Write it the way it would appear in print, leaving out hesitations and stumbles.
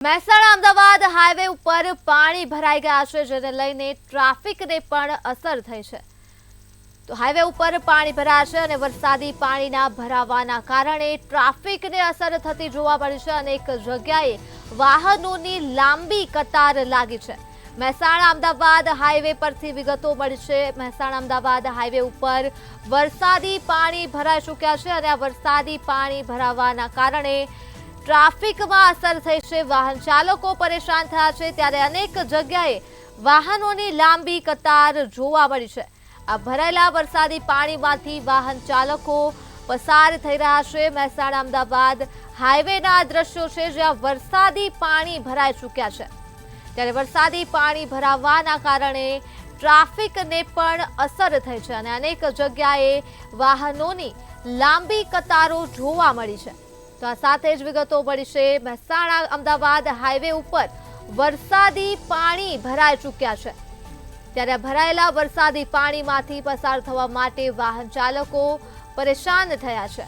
Mehsana Ahmedabad highway ઉપર પાણી ભરાઈ ગયા છે, જેને લઈને ટ્રાફિકને પણ અસર થઈ છે। તો હાઈવે ઉપર પાણી ભરાયા છે અને વરસાદી પાણીના ભરાવાના કારણે ટ્રાફિકને અસર થતી જોવા મળી છે। અનેક જગ્યાએ વાહનોની લાંબી કતાર લાગી છે। મહેસાણા અમદાવાદ હાઈવે પરથી વિગતો મળી છે। મહેસાણા અમદાવાદ હાઈવે ઉપર વરસાદી પાણી ભરાઈ ચૂક્યા છે અને આ વરસાદી પાણી ભરાવાના કારણે ટ્રાફિકમાં અસર થઈ છે। વાહન ચાલકો પરેશાન થયા છે, ત્યારે અનેક જગ્યાએ વાહનોની લાંબી કતાર જોવા મળી છે। આ ભરાયેલા વરસાદી પાણીમાંથી વાહન ચાલકો પસાર થઈ રહ્યા છે। મહેસાણા અમદાવાદ હાઈવેના દ્રશ્યો છે, જ્યાં વરસાદી પાણી ભરાઈ ચૂક્યા છે। ત્યારે વરસાદી પાણી ભરાવાના કારણે ટ્રાફિકને પણ અસર થઈ છે અને અનેક જગ્યાએ વાહનોની લાંબી કતારો જોવા મળી છે। તો આ સાથે જ વિગતો મળી છે। મહેસાણા અમદાવાદ હાઈવે ઉપર વરસાદી પાણી ભરાઈ ચૂક્યા છે, ત્યારે ભરાયેલા વરસાદી પાણીમાંથી પસાર થવા માટે વાહન ચાલકો પરેશાન થયા છે।